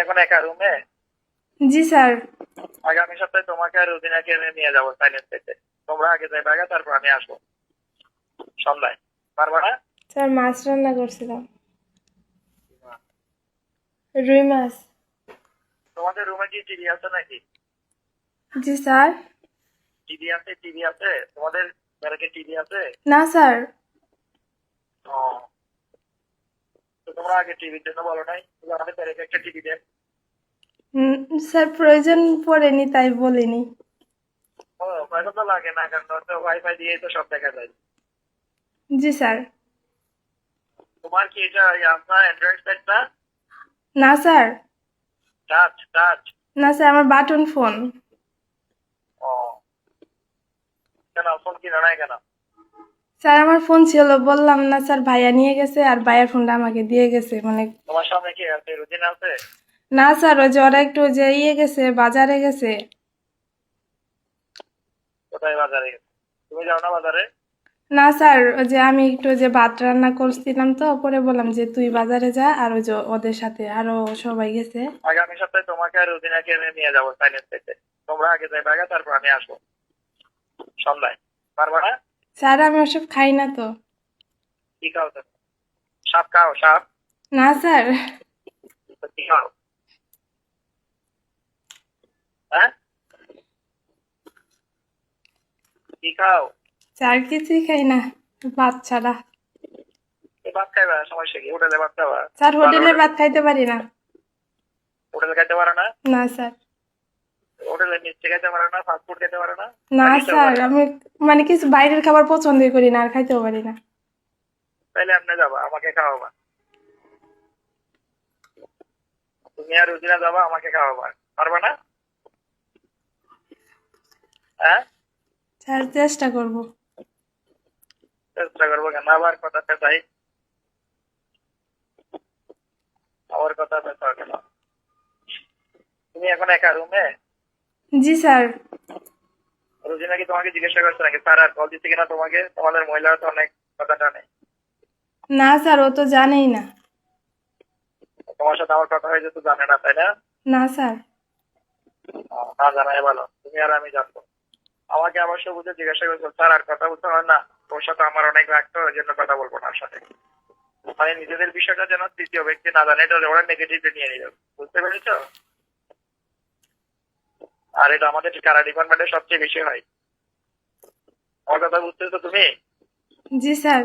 এখন একা রুমে? জি স্যার। আগামী সপ্তাহে তোমাকে আর রুদিনাকে নিয়ে যাবো সাইলেন্স থেকে। তোমরা আগে যাই বাগা, তারপর আমি আসবো সন্ধ্যায়। পারবা না? স্যার মাছ রান্না করছিলাম, রুই মাছ। তোমাদের রুমে কি টিভি আছে নাকি? জি স্যার। টিভি আছে? টিভি আছে তোমাদের ঘরে? টিভি আছে? না স্যার। ও, তো তোমরা আগে টিভির জন্য বলো নাই যে আমাদের ঘরে একটা টিভি দেন? স্যার প্রয়োজন পড়েনি তাই বলিনি। ও, পয়সা তো লাগে না, কারণ তো ওয়াইফাই দিয়ে তো সব দেখা যায়। জি স্যার। তোমার কি এটা আপনার অ্যান্ড্রয়েড সেট না? না স্যার। Touch touch? না স্যার, আমার বাটন ফোন। ও, কেন ফোন কিনো নাই কেন? স্যার আমার ফোন ছিল, বললাম না স্যার, ভাইয়া নিয়ে গেছে আর ভাইয়ার ফোনটা আমাকে দিয়ে গেছে মানে। তোমার সামনে কি আছে, রুদিন আছে? না স্যার, ওই যে ওরা একটু যে গেছে, বাজারে গেছে। কোথায় বাজারে গেছে? তুমি যাও না বাজারে? না স্যার, ওই যে আমি একটু যে ভাত রান্না করছিলাম তো, পরে বললাম যে তুই বাজারে যা, আর ওই যে ওদের সাথে আরো সবাই গেছে। আগামী সপ্তাহে তোমাকে আর রুদিনাকে নিয়ে যাবো সাইলেন্স থেকে। তোমরা আগে যাই বাগা, তারপর আমি আসবো সন্ধ্যায়। পারবা না? স্যার আমি ওসব খাই না তো। কি খাও তুমি? সাপ খাও? সাপ? না স্যার। তো কি খাও? হ্যাঁ, কি খাও? স্যার কিছুই খাই না, ভাত ছাড়া। এই ভাত খাইবা, সমস্যা কি? হোটেলে ভাত খাবা? স্যার ভালো হোটেলের হোটেল? ভাত খাইতে পারি না। হোটেলে খাইতে পারো না? না স্যার। হোটেলে মিষ্টি খাইতে পারো না? ফাস্ট ফুড খেতে পারো না? না না কিছুও স্যার, পারো না? আমি মানে কিছু বাইরের খাবার পছন্দই করি না আর খাইতেও পারি না। তাইলে আপনি যাবা, আমাকে খাওয়াবা। তুমি আর রুদিনা যাবা, আমাকে খাওয়াবা। পারবা না? হ্যাঁ, স্যার চেষ্টা করব। চেষ্টা করবো কেন? আবার কথা পেঁচাই, আবার কথা পেঁচাও কেন? তুমি এখন একা রুমে? জি স্যার। রুজিনা কি তোমাকে জিজ্ঞাসা করছে নাকি স্যার আর কল দিচ্ছে কিনা তোমাকে? তোমাদের মহিলারা তো অনেক কথা জানে। না স্যার, ও তো জানেই না। তোমার সাথে আমার কথা হয়েছে তো জানে না, তাই না? না স্যার। না জানাই ভালো, তুমি আর আমি জানবো। আমাকে অবশ্য বুঝে জিজ্ঞাসা করছো স্যার আর কথা বলতে হয় না? তোর সাথে আমার অনেক লাগতো, ওই জন্য কথা বলবো না ওর সাথে। মানে নিজেদের বিষয়টা যেন তৃতীয় ব্যক্তি না জানে, এটা ওরা নেগেটিভলি নিয়ে নিল। বুঝতে পেরেছো? আর এটা আমাদের কারা ডিপার্টমেন্টে সবচেয়ে বেশি হয়। আমার কথা বুঝতেছো তুমি? জি স্যার।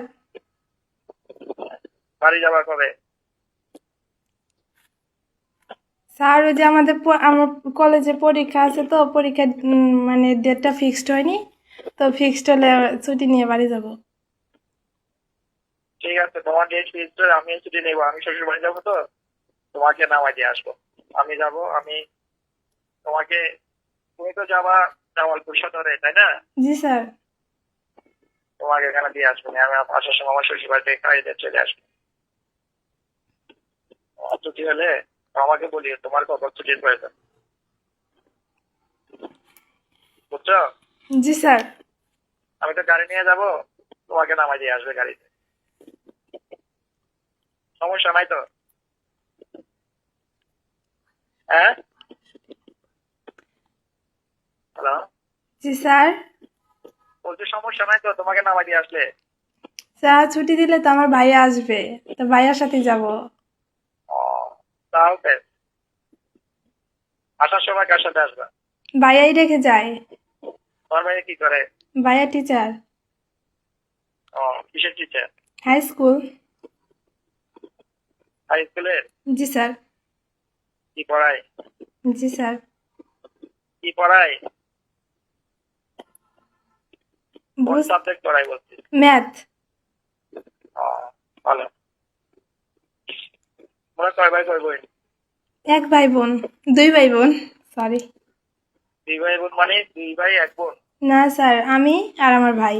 বাড়ি যাবা কবে? স্যার ওই যে আমার কলেজে পরীক্ষা আছে তো, পরীক্ষা মানে ডেটটা ফিক্সড হয়নি, তো ফিক্সড হলে ছুটি নিয়ে বাড়ি যাব। ঠিক আছে, তোমার ডেট ফিক্সড, আমি ছুটি নেবো, আমি শ্বশুর বাড়ি যাবো তো, তোমাকে নামাই দিয়ে আসবো। আমি যাব, আমি তোমাকে, তুমি তো যাবা জামালপুর সদরে, তাই না? জি স্যার। তোমাকে এখানে দিয়ে আসবো, আমি আসার সময় আমার শ্বশুর বাড়িতে খাইয়ে দিয়ে চলে আসবো। আমার ছুটি হলে আমাকে বলিও তোমার কখন ছুটির প্রয়োজন। বুঝছো? জি স্যার। আমি তো গাড়ি নিয়ে যাব, তোমাকে নামাই দিয়ে আসবে গাড়িতে। সমস্যা নাই তো? হ্যাঁ, হ্যালো, জি স্যার। বলছি সমস্যা নাই তো তোমাকে নামাই দিয়ে আসলে? স্যার ছুটি দিলে তো আমার ভাইয়া আসবে, তো ভাইয়ার সাথে যাব। ও, তাও বেশ। আসার সময় কার সাথে আসবা? ভাইয়াই রেখে যায়। তোমার ভাই কি করে? ভাইয়া টিচার। ও, কিসের টিচার? High school. হাই স্কুলের? জি স্যার। কি পড়ায়? জি স্যার। কি পড়ায়? কোন সাবজেক্ট পড়ায় বলছি? ম্যাথ। ও, ভালো। তোমরা কয় ভাই কয় বোন? এক ভাই বোন, দুই ভাই বোন, সরি। দুই ভাই বোন মানে দুই ভাই এক বোন? না স্যার, আমি আর আমার ভাই।